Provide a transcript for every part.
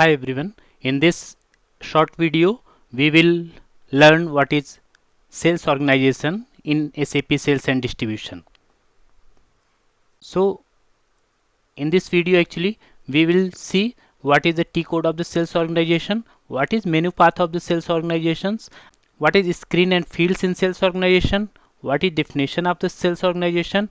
Hi everyone. In this short video, we will learn what is sales organization in SAP Sales and Distribution. So, in this video actually, we will see what is the T code of the sales organization, what is menu path of the sales organizations, what is screen and fields in sales organization, what is definition of the sales organization,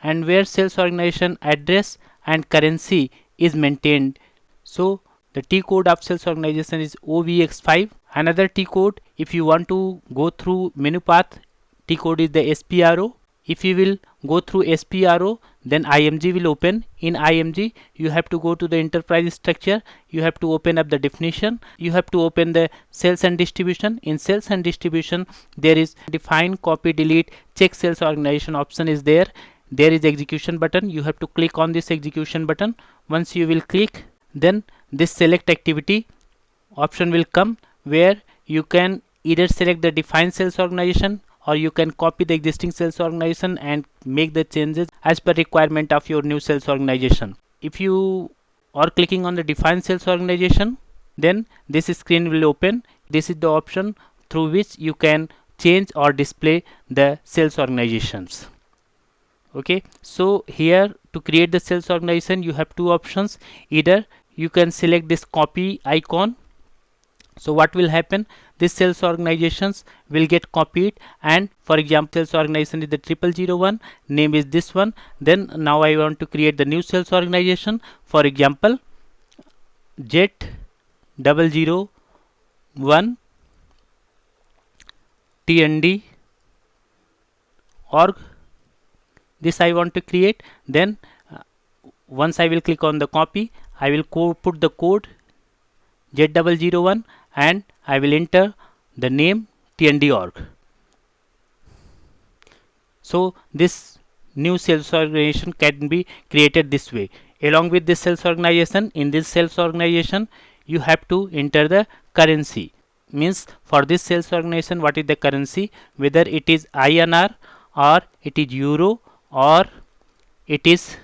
and where sales organization address and currency is maintained. So the T code of sales organization is OVX5. Another T code, if you want to go through menu path, T code is the SPRO. If you will go through SPRO, then IMG will open. In IMG, you have to go to the enterprise structure. You have to open up the definition. You have to open the sales and distribution. In sales and distribution, there is define, copy, delete, check sales organization option is there. There is execution button. You have to click on this execution button. Once you will click, then this select activity option will come, where you can either select the define sales organization or you can copy the existing sales organization and make the changes as per requirement of your new sales organization. If you are clicking on the define sales organization, then this screen will open. This is the option through which you can change or display the sales organizations. Okay, so here to create the sales organization, you have two options. Either you can select this copy icon. So what will happen, this sales organizations will get copied, and for example sales organization is the 0001, name is this one. Then now I want to create the new sales organization, for example Z001 TND org. This I want to create. Then once I will click on the copy, I will put the code Z001 and I will enter the name TND org. So this new sales organization can be created this way. Along with this sales organization, in this sales organization you have to enter the currency. Means for this sales organization, what is the currency, whether it is INR or it is Euro or it is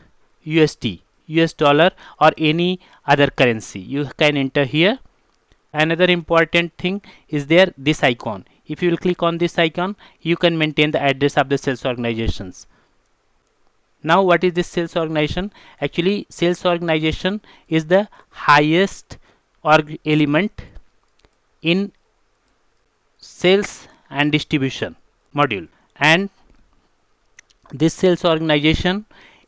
USD, US dollar, or any other currency you can enter here. Another important thing is there, this icon. If you will click on this icon, you can maintain the address of the sales organizations. Now what is this sales organization? Actually sales organization is the highest element in sales and distribution module, and this sales organization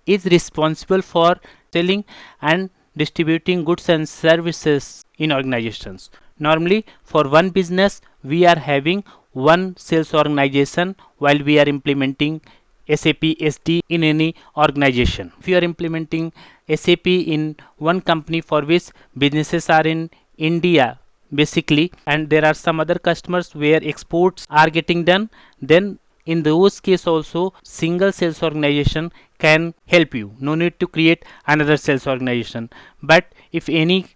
is responsible for selling and distributing goods and services in organizations. Normally for one business we are having one sales organization while we are implementing SAP SD in any organization. If you are implementing SAP in one company for which businesses are in India basically, and there are some other customers where exports are getting done, then in those case also single sales organization can help you. No need to create another sales organization. But if any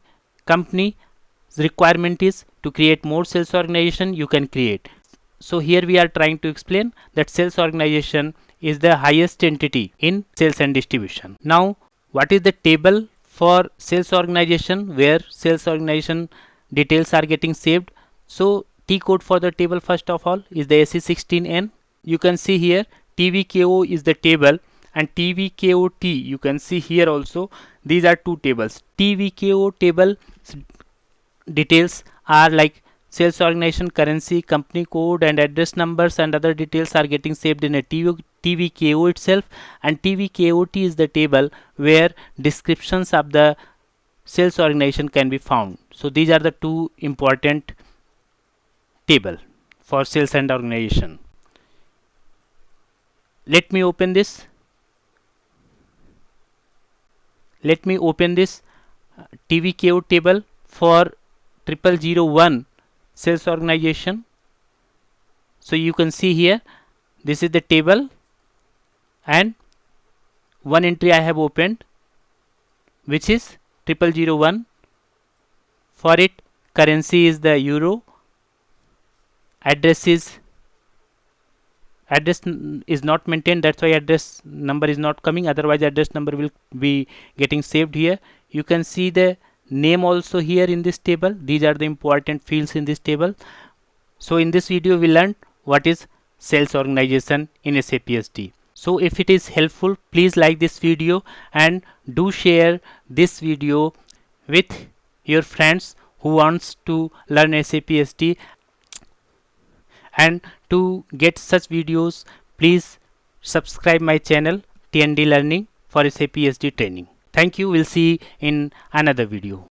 company requirement is to create more sales organization, you can create. So here we are trying to explain that sales organization is the highest entity in sales and distribution. Now what is the table for sales organization where sales organization details are getting saved? So T code for the table first of all is the SE16N. You can see here TVKO is the table, and TVKOT you can see here also. These are two tables. TVKO table details are like sales organization, currency, company code and address numbers and other details are getting saved in a TVKO itself, and TVKOT is the table where descriptions of the sales organization can be found. So these are the two important table for sales and organization. Let me open this. Let me open this TVKO table for 0001 sales organization. So you can see here this is the table, and one entry I have opened which is 0001. For it currency is the euro, address is not maintained, that's why address number is not coming, otherwise address number will be getting saved here. You can see the name also here in this table. These are the important fields in this table. So in this video we learned what is sales organization in SAP SD. So if it is helpful, please like this video and do share this video with your friends who wants to learn SAP SD. And to get such videos, please subscribe my channel TND Learning for SAP SD training. Thank you. We'll see in another video.